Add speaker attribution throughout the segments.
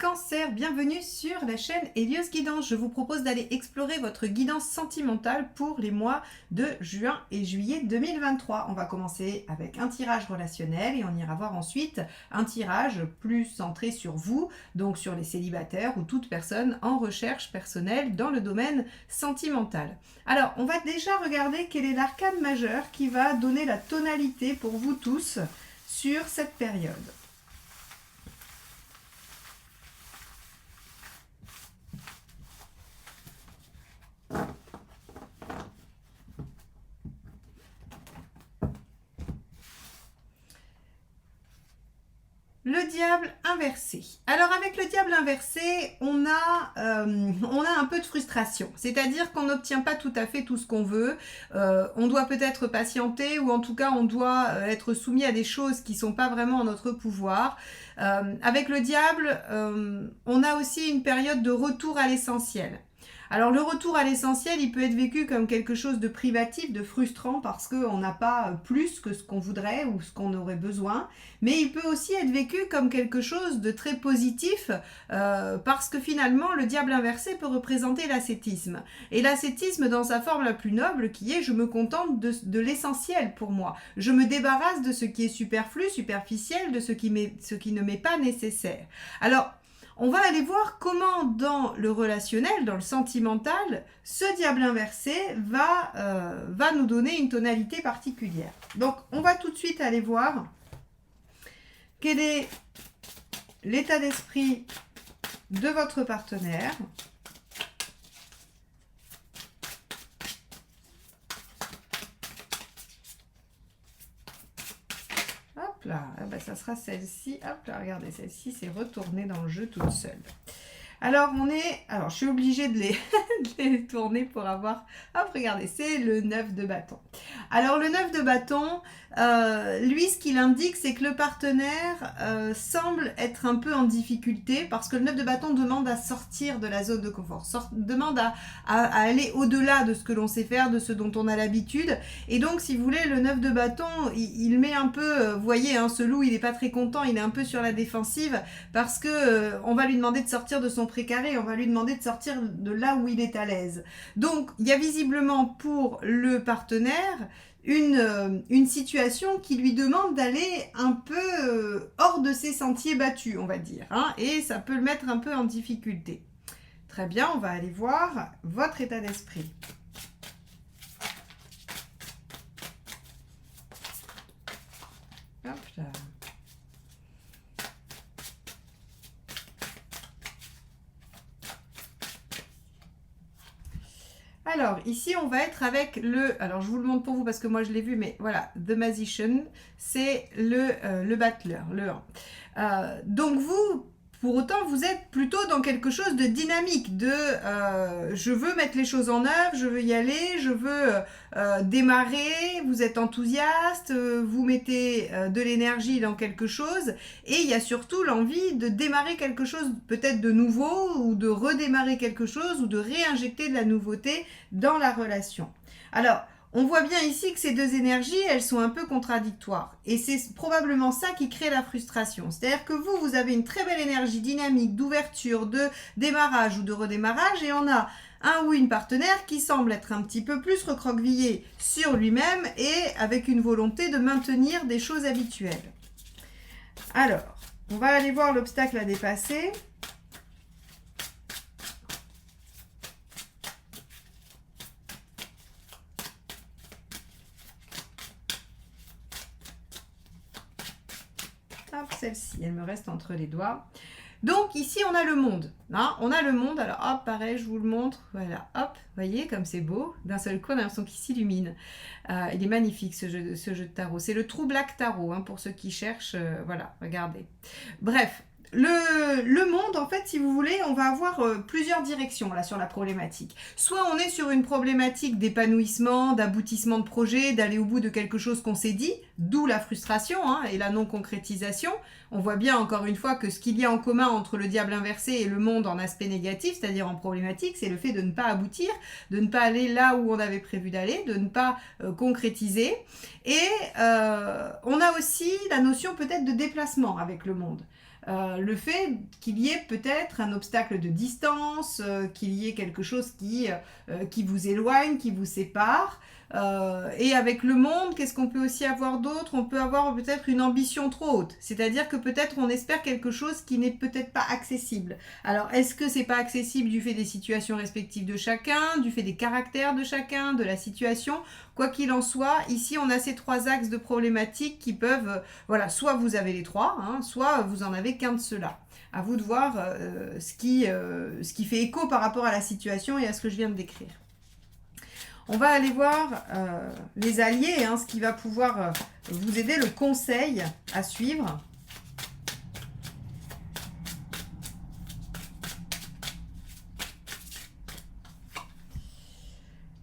Speaker 1: Cancer, bienvenue sur la chaîne Hélios Guidance. Je vous propose d'aller explorer votre guidance sentimentale pour les mois de juin et juillet 2023. On va commencer avec un tirage relationnel et on ira voir ensuite un tirage plus centré sur vous, donc sur les célibataires ou toute personne en recherche personnelle dans le domaine sentimental. Alors, on va déjà regarder quel est l'arcane majeur qui va donner la tonalité pour vous tous sur cette période. Le diable inversé. Alors avec le diable inversé, on a un peu de frustration. C'est-à-dire qu'on n'obtient pas tout à fait tout ce qu'on veut. On doit peut-être patienter ou en tout cas on doit être soumis à des choses qui ne sont pas vraiment en notre pouvoir. Avec le diable, on a aussi une période de retour à l'essentiel. Alors le retour à l'essentiel, il peut être vécu comme quelque chose de privatif, de frustrant parce qu'on n'a pas plus que ce qu'on voudrait ou ce qu'on aurait besoin. Mais il peut aussi être vécu comme quelque chose de très positif parce que finalement le diable inversé peut représenter l'ascétisme. Et l'ascétisme dans sa forme la plus noble qui est je me contente de l'essentiel pour moi. Je me débarrasse de ce qui est superflu, superficiel, de ce qui ne m'est pas nécessaire. Alors, on va aller voir comment dans le relationnel, dans le sentimental, ce diable inversé va nous donner une tonalité particulière. Donc, on va tout de suite aller voir quel est l'état d'esprit de votre partenaire. Hop là, ah ben ça sera celle-ci. Hop là, regardez, celle-ci s'est retournée dans le jeu toute seule. Alors, je suis obligée de les tourner pour avoir... Hop, regardez, c'est le 9 de bâton. Alors, le 9 de bâton, lui, ce qu'il indique, c'est que le partenaire semble être un peu en difficulté parce que le 9 de bâton demande à sortir de la zone de confort, demande à aller au-delà de ce que l'on sait faire, de ce dont on a l'habitude. Et donc, si vous voulez, le 9 de bâton, il met un peu... vous voyez, hein, ce loup, il n'est pas très content, il est un peu sur la défensive parce que on va lui demander de sortir de son précaré, on va lui demander de sortir de là où il est à l'aise. Donc, il y a visiblement pour le partenaire une situation qui lui demande d'aller un peu hors de ses sentiers battus, on va dire, hein, et ça peut le mettre un peu en difficulté. Très bien, on va aller voir votre état d'esprit. Hop là. Alors, ici, on va être avec alors, je vous le montre pour vous parce que moi, je l'ai vu, mais voilà, The Magician, c'est le battleur, le 1. Donc, vous, pour autant, vous êtes plutôt dans quelque chose de dynamique, je veux mettre les choses en œuvre, je veux y aller, je veux démarrer, vous êtes enthousiaste, vous mettez de l'énergie dans quelque chose, et il y a surtout l'envie de démarrer quelque chose peut-être de nouveau, ou de redémarrer quelque chose, ou de réinjecter de la nouveauté dans la relation. Alors, on voit bien ici que ces deux énergies, elles sont un peu contradictoires. Et c'est probablement ça qui crée la frustration. C'est-à-dire que vous avez une très belle énergie dynamique d'ouverture, de démarrage ou de redémarrage, et on a un ou une partenaire qui semble être un petit peu plus recroquevillé sur lui-même et avec une volonté de maintenir des choses habituelles. Alors, on va aller voir l'obstacle à dépasser. Celle-ci, elle me reste entre les doigts. Donc ici on a le monde, hein, on a le monde, alors hop, pareil, je vous le montre, voilà, hop, voyez comme c'est beau, d'un seul coup on a l'impression qu'il s'illumine. Il est magnifique ce jeu de tarot, c'est le True Black Tarot, hein, pour ceux qui cherchent, voilà, regardez. Bref, le monde, en fait, si vous voulez, on va avoir plusieurs directions là sur la problématique. Soit on est sur une problématique d'épanouissement, d'aboutissement de projet, d'aller au bout de quelque chose qu'on s'est dit, d'où la frustration hein, et la non-concrétisation. On voit bien encore une fois que ce qu'il y a en commun entre le diable inversé et le monde en aspect négatif, c'est-à-dire en problématique, c'est le fait de ne pas aboutir, de ne pas aller là où on avait prévu d'aller, de ne pas concrétiser. Et on a aussi la notion peut-être de déplacement avec le monde. le fait qu'il y ait peut-être un obstacle de distance, qu'il y ait quelque chose qui vous éloigne, qui vous sépare. Et avec le monde, qu'est-ce qu'on peut aussi avoir d'autre? On peut avoir peut-être une ambition trop haute, c'est-à-dire que peut-être on espère quelque chose qui n'est peut-être pas accessible. Alors est-ce que c'est pas accessible du fait des situations respectives de chacun, du fait des caractères de chacun, de la situation? Quoi qu'il en soit, ici on a ces trois axes de problématiques qui peuvent, voilà, soit vous avez les trois, hein, soit vous en avez qu'un de ceux-là. À vous de voir ce qui fait écho par rapport à la situation et à ce que je viens de décrire. On va aller voir les alliés, hein, ce qui va pouvoir vous aider, le conseil à suivre.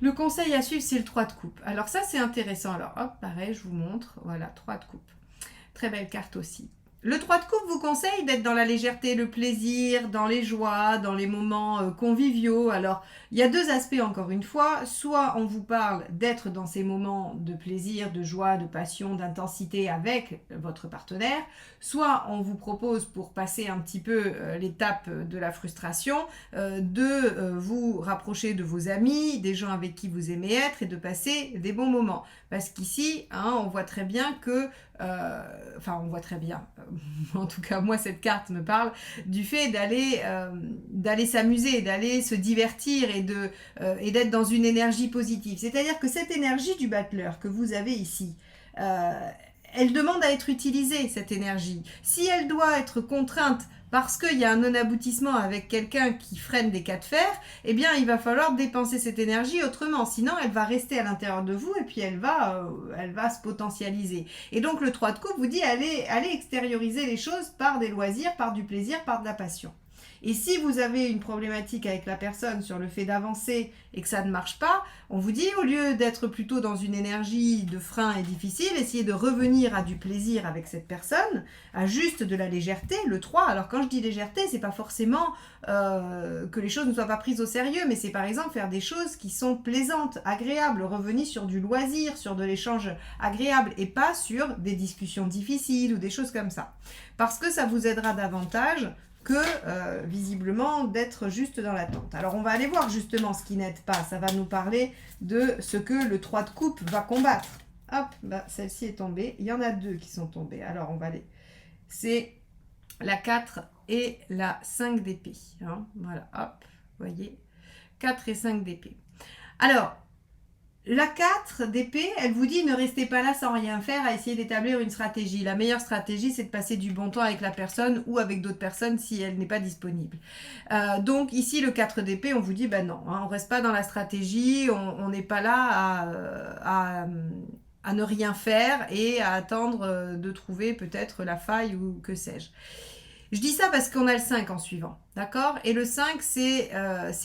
Speaker 1: Le conseil à suivre, c'est le 3 de coupe. Alors ça, c'est intéressant. Alors hop, pareil, je vous montre. Voilà, 3 de coupe. Très belle carte aussi. Le 3 de coupe vous conseille d'être dans la légèreté, le plaisir, dans les joies, dans les moments conviviaux. Alors, il y a deux aspects encore une fois. Soit on vous parle d'être dans ces moments de plaisir, de joie, de passion, d'intensité avec votre partenaire. Soit on vous propose, pour passer un petit peu l'étape de la frustration, de vous rapprocher de vos amis, des gens avec qui vous aimez être et de passer des bons moments. Parce qu'ici, hein, on voit très bien que on voit très bien, en tout cas moi cette carte me parle du fait d'aller s'amuser, d'aller se divertir et d'être dans une énergie positive. C'est-à-dire que cette énergie du battleur que vous avez ici, elle demande à être utilisée, cette énergie. Si elle doit être contrainte parce qu'il y a un non-aboutissement avec quelqu'un qui freine des cas de fer, eh bien, il va falloir dépenser cette énergie autrement. Sinon, elle va rester à l'intérieur de vous et puis elle va se potentialiser. Et donc, le 3 de coupe vous dit allez extérioriser les choses par des loisirs, par du plaisir, par de la passion. Et si vous avez une problématique avec la personne sur le fait d'avancer et que ça ne marche pas, on vous dit, au lieu d'être plutôt dans une énergie de frein et difficile, essayez de revenir à du plaisir avec cette personne, à juste de la légèreté, le 3. Alors quand je dis légèreté, c'est pas forcément que les choses ne soient pas prises au sérieux, mais c'est par exemple faire des choses qui sont plaisantes, agréables, revenir sur du loisir, sur de l'échange agréable et pas sur des discussions difficiles ou des choses comme ça. Parce que ça vous aidera davantage que visiblement d'être juste dans l'attente. Alors on va aller voir justement ce qui n'aide pas. Ça va nous parler de ce que le 3 de coupe va combattre. Hop, bah, celle-ci est tombée. Il y en a deux qui sont tombées. Alors on va aller. C'est la 4 et la 5 d'épée. Hein. Voilà, hop, vous voyez. 4 et 5 d'épée. Alors, la 4 d'épée, elle vous dit ne restez pas là sans rien faire à essayer d'établir une stratégie. La meilleure stratégie, c'est de passer du bon temps avec la personne ou avec d'autres personnes si elle n'est pas disponible. Donc ici, le 4 d'épée, on vous dit, ben non, hein, on ne reste pas dans la stratégie, on n'est pas là à ne rien faire et à attendre de trouver peut-être la faille ou que sais-je. Je dis ça parce qu'on a le 5 en suivant, d'accord? Et le 5, c'est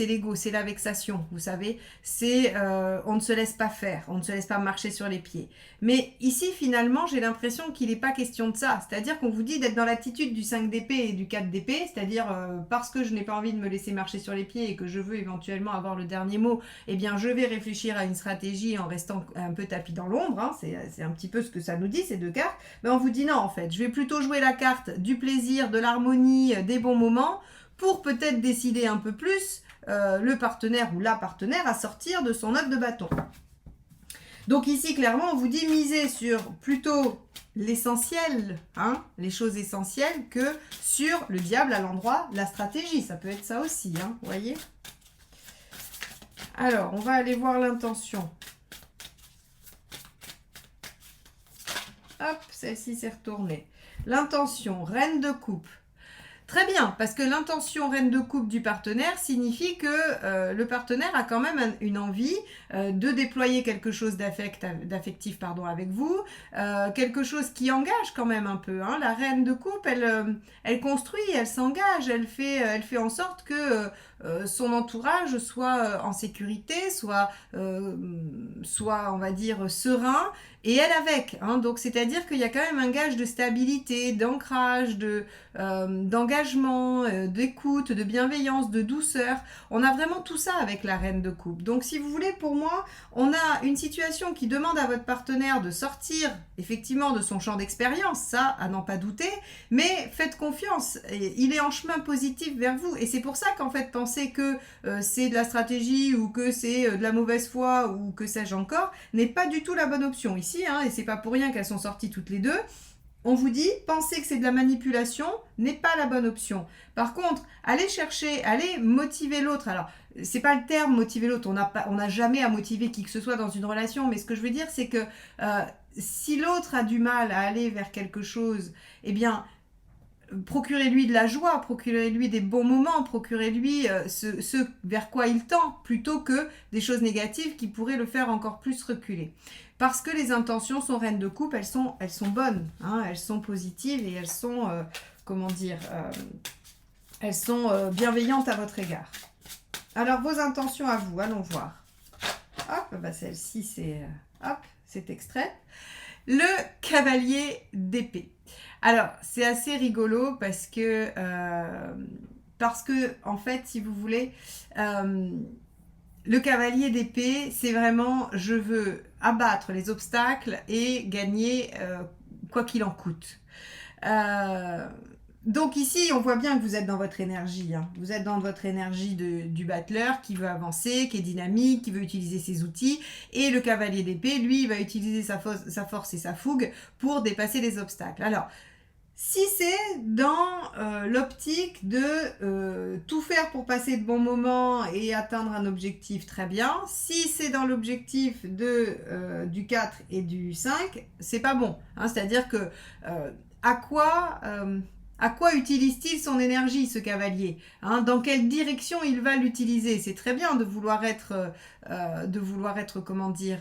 Speaker 1: l'ego, c'est la vexation, vous savez. C'est on ne se laisse pas faire, on ne se laisse pas marcher sur les pieds. Mais ici, finalement, j'ai l'impression qu'il n'est pas question de ça. C'est-à-dire qu'on vous dit d'être dans l'attitude du 5 d'épée et du 4 d'épée, c'est-à-dire parce que je n'ai pas envie de me laisser marcher sur les pieds et que je veux éventuellement avoir le dernier mot, eh bien, je vais réfléchir à une stratégie en restant un peu tapis dans l'ombre. Hein. C'est un petit peu ce que ça nous dit, ces deux cartes. Mais on vous dit non, en fait. Je vais plutôt jouer la carte du plaisir, de l'harmonie, des bons moments, pour peut-être décider un peu plus le partenaire ou la partenaire à sortir de son œuf de bâton. Donc ici, clairement, on vous dit miser sur plutôt l'essentiel, hein, les choses essentielles, que sur le diable à l'endroit, la stratégie. Ça peut être ça aussi, hein, vous voyez. Alors, on va aller voir l'intention. Hop, celle-ci s'est retournée. L'intention, reine de coupe. Très bien, parce que l'intention reine de coupe du partenaire signifie que le partenaire a quand même une envie de déployer quelque chose d'affectif avec vous, quelque chose qui engage quand même un peu. Hein. La reine de coupe, elle construit, elle s'engage, elle fait en sorte que son entourage soit en sécurité, soit, on va dire, serein, et elle avec. Hein. Donc, c'est-à-dire qu'il y a quand même un gage de stabilité, d'ancrage, d'engagement, d'écoute, de bienveillance, de douceur. On a vraiment tout ça avec la reine de coupe. Donc, si vous voulez, pour moi, on a une situation qui demande à votre partenaire de sortir effectivement de son champ d'expérience, ça, à n'en pas douter, mais faites confiance, il est en chemin positif vers vous. Et c'est pour ça qu'en fait, penser que c'est de la stratégie ou que c'est de la mauvaise foi ou que sais-je encore, n'est pas du tout la bonne option ici, hein, et c'est pas pour rien qu'elles sont sorties toutes les deux. On vous dit, penser que c'est de la manipulation n'est pas la bonne option. Par contre, allez chercher, allez motiver l'autre. Alors, c'est pas le terme motiver l'autre, on n'a jamais à motiver qui que ce soit dans une relation, mais ce que je veux dire, c'est que si l'autre a du mal à aller vers quelque chose, eh bien, procurez-lui de la joie, procurez-lui des bons moments, procurez-lui ce vers quoi il tend, plutôt que des choses négatives qui pourraient le faire encore plus reculer. Parce que les intentions sont reines de coupe, elles sont bonnes, hein, elles sont positives et elles sont, elles sont bienveillantes à votre égard. Alors, vos intentions à vous, allons voir. Hop, bah celle-ci, c'est extrait. Le cavalier d'épée. Alors, c'est assez rigolo parce que, en fait, si vous voulez, le cavalier d'épée, c'est vraiment, je veux abattre les obstacles et gagner quoi qu'il en coûte. Donc ici, on voit bien que vous êtes dans votre énergie. Hein. Vous êtes dans votre énergie du battleur qui veut avancer, qui est dynamique, qui veut utiliser ses outils. Et le cavalier d'épée, lui, il va utiliser sa force et sa fougue pour dépasser les obstacles. Alors, si c'est dans l'optique de tout faire pour passer de bons moments et atteindre un objectif, très bien. Si c'est dans l'objectif du 4 et du 5, c'est pas bon. Hein. C'est-à-dire que à quoi utilise-t-il son énergie, ce cavalier, hein? Dans quelle direction il va l'utiliser? C'est très bien de vouloir être, comment dire,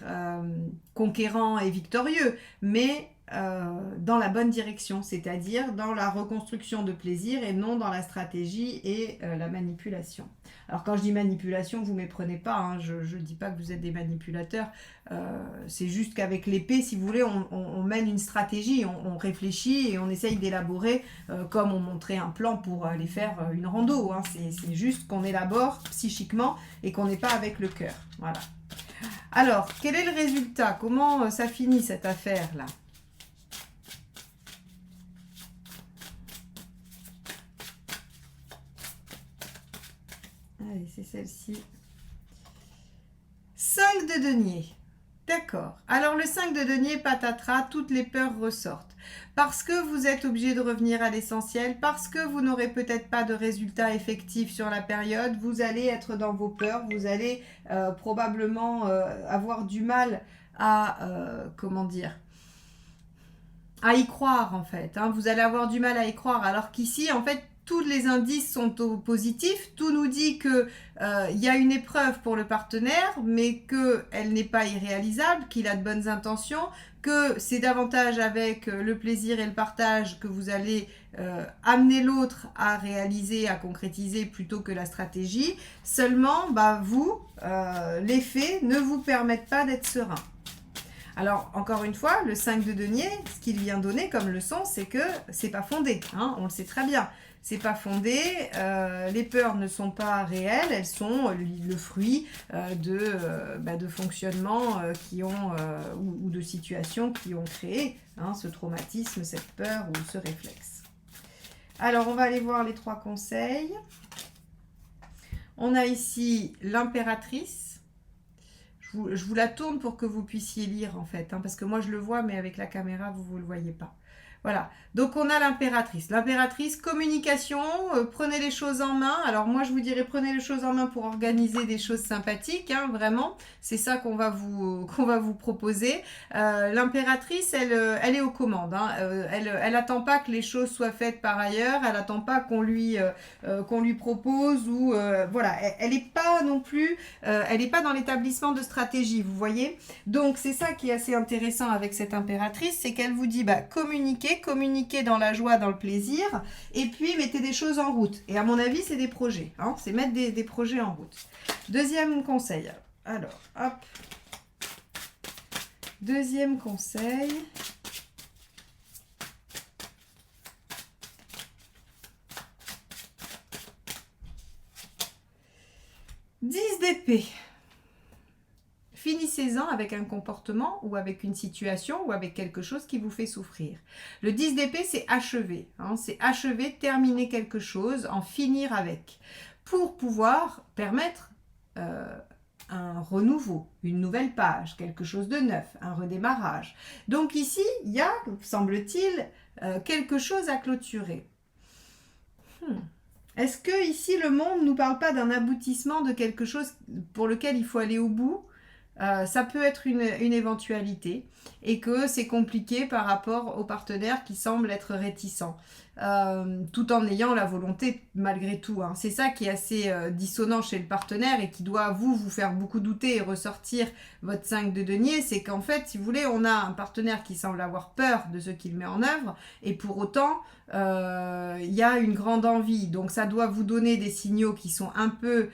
Speaker 1: conquérant et victorieux, mais dans la bonne direction, c'est-à-dire dans la reconstruction de plaisir et non dans la stratégie et la manipulation. Alors quand je dis manipulation, vous ne méprenez pas, hein, je ne dis pas que vous êtes des manipulateurs, c'est juste qu'avec l'épée, si vous voulez, on mène une stratégie, on réfléchit et on essaye d'élaborer comme on montrait un plan pour aller faire une rando. Hein. C'est juste qu'on élabore psychiquement et qu'on n'est pas avec le cœur. Voilà. Alors, quel est le résultat? Comment ça finit cette affaire-là? Allez, c'est celle-ci. 5 de denier. D'accord. Alors le 5 de denier, patatras, toutes les peurs ressortent. Parce que vous êtes obligé de revenir à l'essentiel, parce que vous n'aurez peut-être pas de résultats effectifs sur la période, vous allez être dans vos peurs, vous allez probablement avoir du mal à, à y croire en fait. Hein. Vous allez avoir du mal à y croire, alors qu'ici, en fait, tous les indices sont positifs, tout nous dit que y a une épreuve pour le partenaire, mais qu'elle n'est pas irréalisable, qu'il a de bonnes intentions, que c'est davantage avec le plaisir et le partage que vous allez amener l'autre à réaliser, à concrétiser plutôt que la stratégie. Seulement, les faits ne vous permettent pas d'être serein. Alors, encore une fois, le 5 de denier, ce qu'il vient donner comme leçon, c'est que c'est pas fondé, hein, on le sait très bien. C'est pas fondé, les peurs ne sont pas réelles, elles sont le fruit de fonctionnements ou de situations qui ont créé ce traumatisme, cette peur ou ce réflexe. Alors, on va aller voir les 3 conseils. On a ici l'impératrice. Je vous la tourne pour que vous puissiez lire en fait, hein, parce que moi je le vois, mais avec la caméra, vous ne le voyez pas. Voilà, donc on a l'impératrice. L'impératrice, communication, prenez les choses en main. Alors moi je vous dirais prenez les choses en main pour organiser des choses sympathiques, hein, vraiment. C'est ça qu'on va vous proposer. L'impératrice, elle est aux commandes. Hein. Elle attend pas que les choses soient faites par ailleurs. Elle attend pas qu'on lui propose ou voilà. Elle est pas non plus, elle n'est pas dans l'établissement de stratégie, vous voyez. Donc c'est ça qui est assez intéressant avec cette impératrice, c'est qu'elle vous dit communiquer. communiquez dans la joie, dans le plaisir, et puis mettez des choses en route. Et à mon avis, c'est des projets, hein, c'est mettre des projets en route. Deuxième conseil, alors, hop. Deuxième conseil. 10 d'épée. Finissez-en avec un comportement ou avec une situation ou avec quelque chose qui vous fait souffrir. Le 10 d'épée, c'est achever. Hein, c'est achever, terminer quelque chose, en finir avec. Pour pouvoir permettre un renouveau, une nouvelle page, quelque chose de neuf, un redémarrage. Donc ici, il y a, semble-t-il, quelque chose à clôturer. Est-ce que ici, le monde ne nous parle pas d'un aboutissement de quelque chose pour lequel il faut aller au bout ? Ça peut être une éventualité et que c'est compliqué par rapport au partenaire qui semble être réticent, tout en ayant la volonté malgré tout. Hein. C'est ça qui est assez dissonant chez le partenaire et qui doit vous faire beaucoup douter et ressortir votre 5 de denier, c'est qu'en fait, si vous voulez, on a un partenaire qui semble avoir peur de ce qu'il met en œuvre et pour autant, il y a une grande envie. Donc ça doit vous donner des signaux qui sont un peu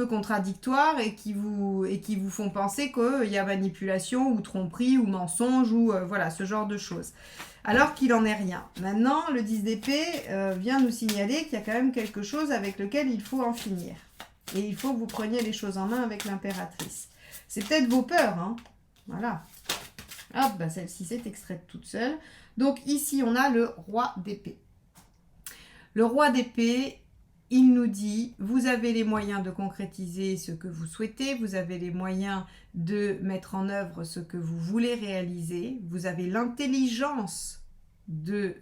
Speaker 1: contradictoires et qui vous font penser qu'il y a manipulation ou tromperie ou mensonge ou voilà, ce genre de choses. Alors qu'il n'en est rien. Maintenant, le 10 d'épée vient nous signaler qu'il y a quand même quelque chose avec lequel il faut en finir. Et il faut que vous preniez les choses en main avec l'impératrice. C'est peut-être vos peurs, hein. Voilà. Hop, bah celle-ci s'est extraite toute seule. Donc ici, on a le roi d'épée. Le roi d'épée, il nous dit, vous avez les moyens de concrétiser ce que vous souhaitez, vous avez les moyens de mettre en œuvre ce que vous voulez réaliser, vous avez l'intelligence de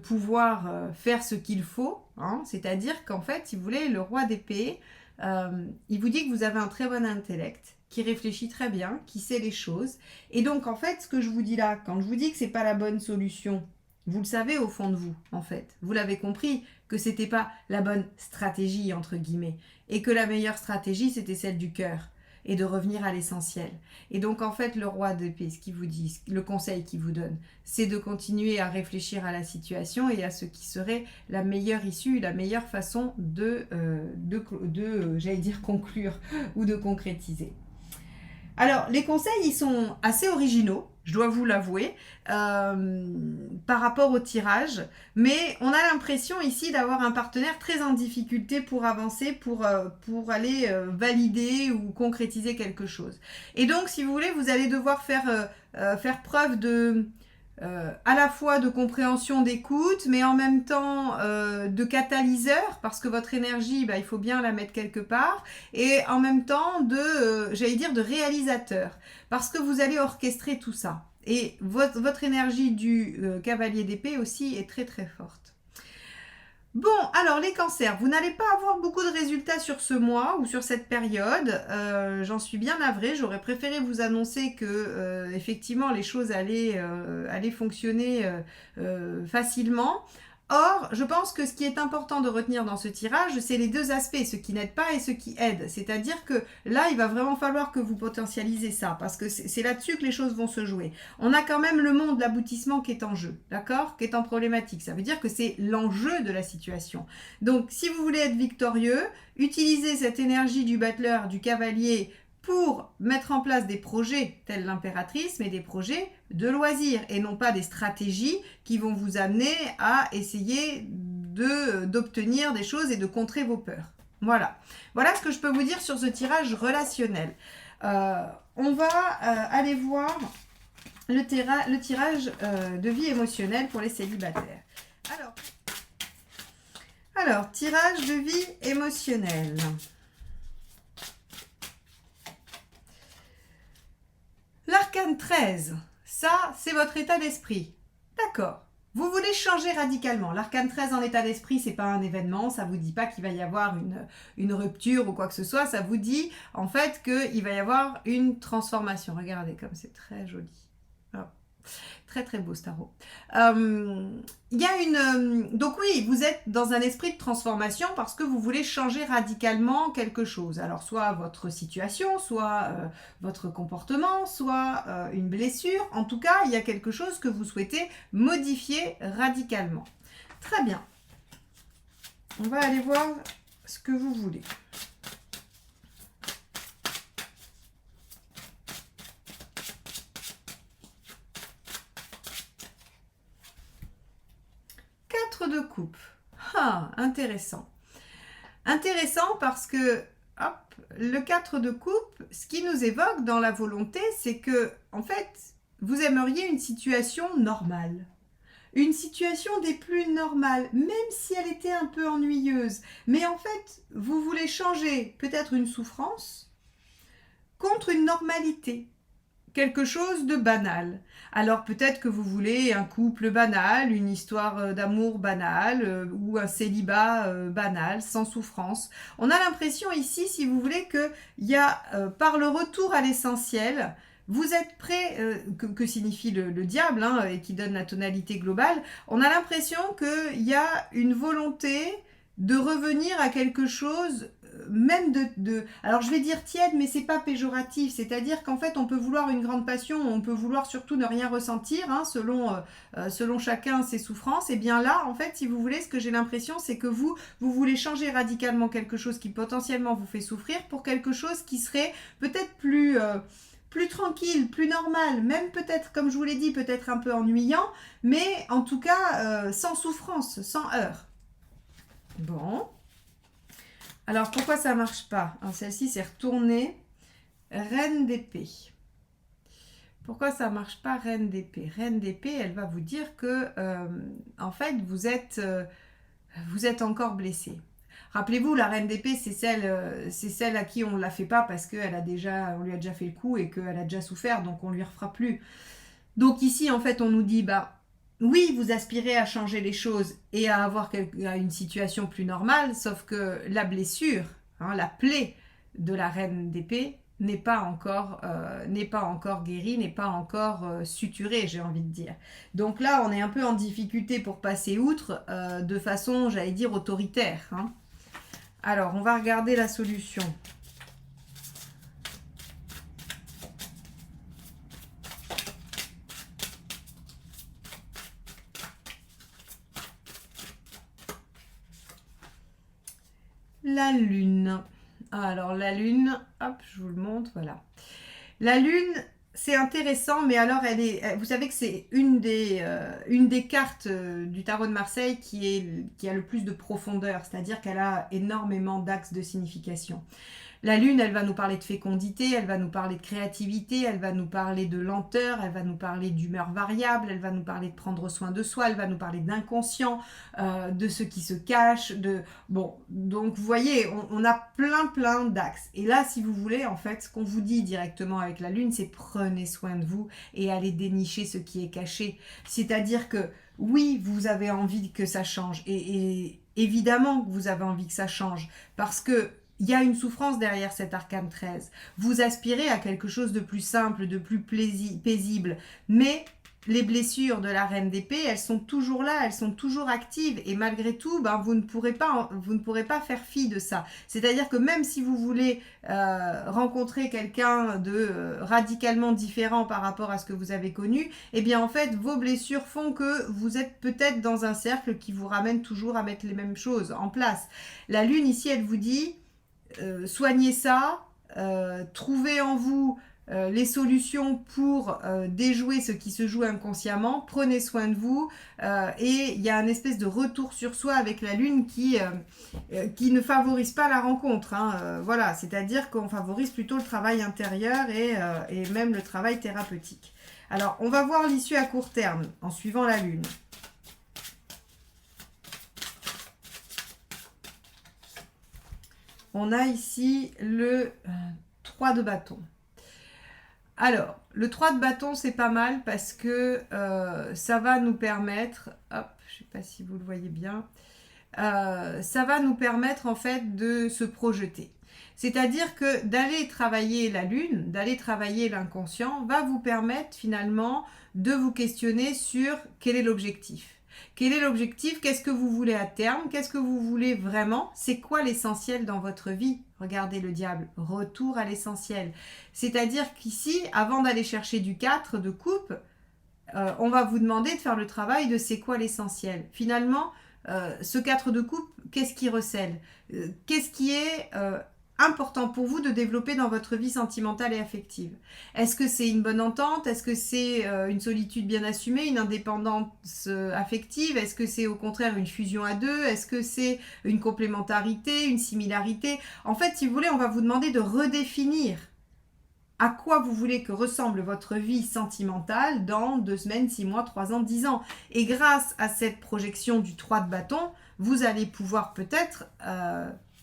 Speaker 1: pouvoir faire ce qu'il faut, hein, c'est-à-dire qu'en fait, si vous voulez, le roi d'épée, il vous dit que vous avez un très bon intellect, qui réfléchit très bien, qui sait les choses, et donc en fait, ce que je vous dis là, quand je vous dis que c'est pas la bonne solution, vous le savez au fond de vous, en fait. Vous l'avez compris que c'était pas la bonne stratégie, entre guillemets. Et que la meilleure stratégie, c'était celle du cœur. Et de revenir à l'essentiel. Et donc, en fait, le roi d'épée, ce qu'il vous dit, le conseil qu'il vous donne, c'est de continuer à réfléchir à la situation et à ce qui serait la meilleure issue, la meilleure façon j'allais dire, conclure ou de concrétiser. Alors, les conseils, ils sont assez originaux, je dois vous l'avouer, par rapport au tirage, mais on a l'impression ici d'avoir un partenaire très en difficulté pour avancer, pour aller valider ou concrétiser quelque chose. Et donc, si vous voulez, vous allez devoir faire preuve à la fois de compréhension, d'écoute, mais en même temps de catalyseur, parce que votre énergie, il faut bien la mettre quelque part, et en même temps de réalisateur, parce que vous allez orchestrer tout ça. Et votre énergie du cavalier d'épée aussi est très très forte. Bon, alors les cancers, vous n'allez pas avoir beaucoup de résultats sur ce mois ou sur cette période. J'en suis bien navrée. J'aurais préféré vous annoncer que effectivement les choses allaient fonctionner facilement. Or, je pense que ce qui est important de retenir dans ce tirage, c'est les deux aspects, ce qui n'aide pas et ce qui aide. C'est-à-dire que là, il va vraiment falloir que vous potentialisez ça, parce que c'est là-dessus que les choses vont se jouer. On a quand même le monde, l'aboutissement qui est en jeu, d'accord ? Qui est en problématique. Ça veut dire que c'est l'enjeu de la situation. Donc, si vous voulez être victorieux, utilisez cette énergie du battleur, du cavalier, pour mettre en place des projets tels l'impératrice, mais des projets de loisirs et non pas des stratégies qui vont vous amener à essayer d'obtenir des choses et de contrer vos peurs. Voilà ce que je peux vous dire sur ce tirage relationnel. On va aller voir le tirage de vie émotionnelle pour les célibataires. Alors, tirage de vie émotionnelle. L'arcane 13, ça, c'est votre état d'esprit. D'accord. Vous voulez changer radicalement. L'arcane 13 en état d'esprit, c'est pas un événement. Ça vous dit pas qu'il va y avoir une rupture ou quoi que ce soit. Ça vous dit, en fait, qu'il va y avoir une transformation. Regardez comme c'est très joli. Alors, Très très beau ce tarot. Il y a donc oui, vous êtes dans un esprit de transformation parce que vous voulez changer radicalement quelque chose. Alors soit votre situation, soit votre comportement, soit une blessure. En tout cas, il y a quelque chose que vous souhaitez modifier radicalement. Très bien. On va aller voir ce que vous voulez. De coupe. Ah, intéressant. Intéressant parce que hop, le 4 de coupe, ce qui nous évoque dans la volonté, c'est que en fait, vous aimeriez une situation normale. Une situation des plus normales, même si elle était un peu ennuyeuse. Mais en fait, vous voulez changer peut-être une souffrance contre une normalité. Quelque chose de banal. Alors peut-être que vous voulez un couple banal, une histoire d'amour banale ou un célibat banal, sans souffrance. On a l'impression ici, si vous voulez, qu'il y a, par le retour à l'essentiel, vous êtes prêt, que signifie le diable, hein, et qui donne la tonalité globale, on a l'impression qu'il y a une volonté de revenir à quelque chose même alors je vais dire tiède, mais c'est pas péjoratif, c'est-à-dire qu'en fait on peut vouloir une grande passion, on peut vouloir surtout ne rien ressentir, hein, selon chacun ses souffrances. Et bien là, en fait, si vous voulez, ce que j'ai l'impression, c'est que vous voulez changer radicalement quelque chose qui potentiellement vous fait souffrir pour quelque chose qui serait peut-être plus tranquille, plus normal, même peut-être, comme je vous l'ai dit, peut-être un peu ennuyant, mais en tout cas sans souffrance, sans heurts. Bon. Alors, pourquoi ça ne marche pas? Celle-ci s'est retournée. Reine d'épée. Pourquoi ça ne marche pas, Reine d'épée? Reine d'épée, elle va vous dire que, en fait, vous êtes encore blessé. Rappelez-vous, la Reine d'épée, c'est celle à qui on ne la fait pas parce qu'on lui a déjà fait le coup et qu'elle a déjà souffert, donc on ne lui refera plus. Donc ici, en fait, on nous dit, oui, vous aspirez à changer les choses et à avoir une situation plus normale, sauf que la blessure, hein, la plaie de la reine d'épée n'est pas encore guérie, n'est pas encore suturée, j'ai envie de dire. Donc là, on est un peu en difficulté pour passer outre de façon, j'allais dire, autoritaire. Hein. Alors, on va regarder la solution. La lune. Alors la lune, hop, je vous le montre, voilà. La lune, c'est intéressant, mais alors vous savez que c'est une des cartes du tarot de Marseille qui a le plus de profondeur, c'est-à-dire qu'elle a énormément d'axes de signification. La lune, elle va nous parler de fécondité, elle va nous parler de créativité, elle va nous parler de lenteur, elle va nous parler d'humeur variable, elle va nous parler de prendre soin de soi, elle va nous parler d'inconscient, de ce qui se cache, Bon, donc vous voyez, on a plein d'axes. Et là, si vous voulez, en fait, ce qu'on vous dit directement avec la lune, c'est prenez soin de vous et allez dénicher ce qui est caché. C'est-à-dire que oui, vous avez envie que ça change. Et évidemment que vous avez envie que ça change. Parce que il y a une souffrance derrière cet arcane 13. Vous aspirez à quelque chose de plus simple, de plus paisible. Mais les blessures de la reine d'épée, elles sont toujours là, elles sont toujours actives. Et malgré tout, vous ne pourrez pas faire fi de ça. C'est-à-dire que même si vous voulez rencontrer quelqu'un de radicalement différent par rapport à ce que vous avez connu, eh bien en fait, vos blessures font que vous êtes peut-être dans un cercle qui vous ramène toujours à mettre les mêmes choses en place. La lune ici, elle vous dit... soignez ça, trouvez en vous les solutions pour déjouer ce qui se joue inconsciemment, prenez soin de vous et il y a un espèce de retour sur soi avec la lune qui ne favorise pas la rencontre. Hein, voilà, c'est-à-dire qu'on favorise plutôt le travail intérieur et même le travail thérapeutique. Alors, on va voir l'issue à court terme en suivant la lune. On a ici le 3 de bâton. Alors, le 3 de bâton, c'est pas mal parce que ça va nous permettre... Hop, je ne sais pas si vous le voyez bien. Ça va nous permettre en fait de se projeter. C'est-à-dire que d'aller travailler la lune, d'aller travailler l'inconscient, va vous permettre finalement de vous questionner sur quel est l'objectif. Quel est l'objectif? Qu'est-ce que vous voulez à terme? Qu'est-ce que vous voulez vraiment? C'est quoi l'essentiel dans votre vie? Regardez le diable, retour à l'essentiel. C'est-à-dire qu'ici, avant d'aller chercher du 4 de coupe, on va vous demander de faire le travail de c'est quoi l'essentiel. Finalement, ce 4 de coupe, qu'est-ce qui recèle? Qu'est-ce qui est important pour vous de développer dans votre vie sentimentale et affective? Est-ce que c'est une bonne entente? Est-ce que c'est une solitude bien assumée, une indépendance affective? Est-ce que c'est au contraire une fusion à deux? Est-ce que c'est une complémentarité, une similarité? En fait, si vous voulez, on va vous demander de redéfinir à quoi vous voulez que ressemble votre vie sentimentale dans 2 semaines, 6 mois, 3 ans, 10 ans. Et grâce à cette projection du 3 de bâton, vous allez pouvoir peut-être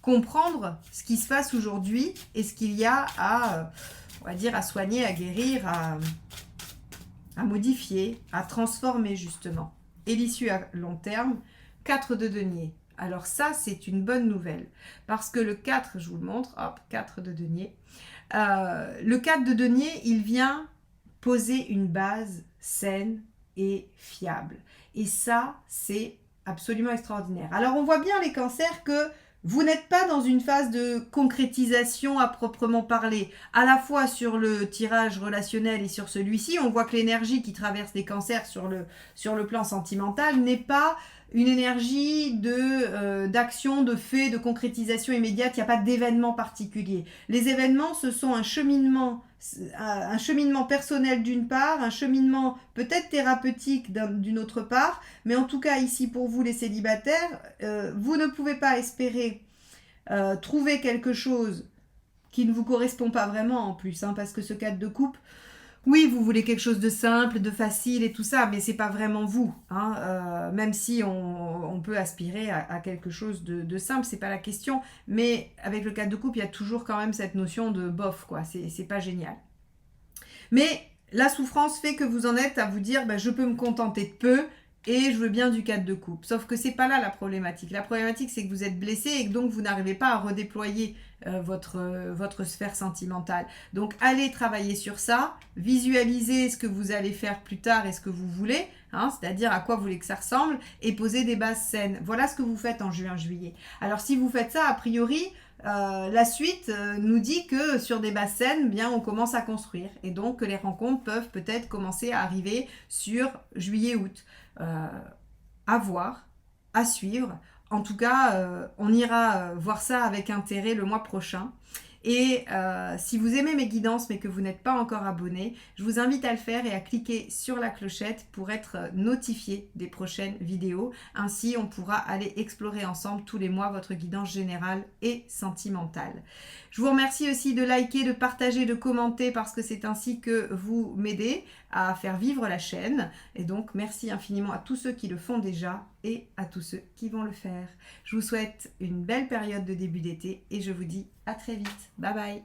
Speaker 1: comprendre ce qui se passe aujourd'hui et ce qu'il y a à, on va dire, à soigner, à guérir, à modifier, à transformer justement. Et l'issue à long terme, 4 de denier. Alors ça, c'est une bonne nouvelle. Parce que le 4, je vous le montre, hop, 4 de denier. Le 4 de denier, il vient poser une base saine et fiable. Et ça, c'est absolument extraordinaire. Alors, on voit bien les cancers que vous n'êtes pas dans une phase de concrétisation à proprement parler. À la fois sur le tirage relationnel et sur celui-ci, on voit que l'énergie qui traverse les cancers sur le plan sentimental n'est pas une énergie d'action, de fait, de concrétisation immédiate. Il n'y a pas d'événement particulier. Les événements, ce sont un cheminement personnel d'une part, un cheminement peut-être thérapeutique d'une autre part, mais en tout cas ici pour vous les célibataires, vous ne pouvez pas espérer trouver quelque chose qui ne vous correspond pas vraiment en plus, hein, parce que ce 4 de coupe, oui, vous voulez quelque chose de simple, de facile et tout ça, mais c'est pas vraiment vous, hein, même si on peut aspirer à quelque chose de simple, c'est pas la question, mais avec le 4 de coupe, il y a toujours quand même cette notion de bof, quoi, c'est pas génial. Mais la souffrance fait que vous en êtes à vous dire, bah, je peux me contenter de peu et je veux bien du 4 de coupe. Sauf que c'est pas là la problématique. La problématique, c'est que vous êtes blessé et que donc vous n'arrivez pas à redéployer votre sphère sentimentale. Donc allez travailler sur ça, visualisez ce que vous allez faire plus tard et ce que vous voulez, hein, c'est-à-dire à quoi vous voulez que ça ressemble, et posez des bases saines. Voilà ce que vous faites en juin-juillet. Alors si vous faites ça, a priori, la suite nous dit que sur des bases saines, bien, on commence à construire. Et donc que les rencontres peuvent peut-être commencer à arriver sur juillet-août. À voir, à suivre. En tout cas, on ira voir ça avec intérêt le mois prochain. Et si vous aimez mes guidances mais que vous n'êtes pas encore abonné, je vous invite à le faire et à cliquer sur la clochette pour être notifié des prochaines vidéos. Ainsi, on pourra aller explorer ensemble tous les mois votre guidance générale et sentimentale. Je vous remercie aussi de liker, de partager, de commenter parce que c'est ainsi que vous m'aidez à faire vivre la chaîne. Et donc, merci infiniment à tous ceux qui le font déjà et à tous ceux qui vont le faire. Je vous souhaite une belle période de début d'été et je vous dis à très vite. Bye bye.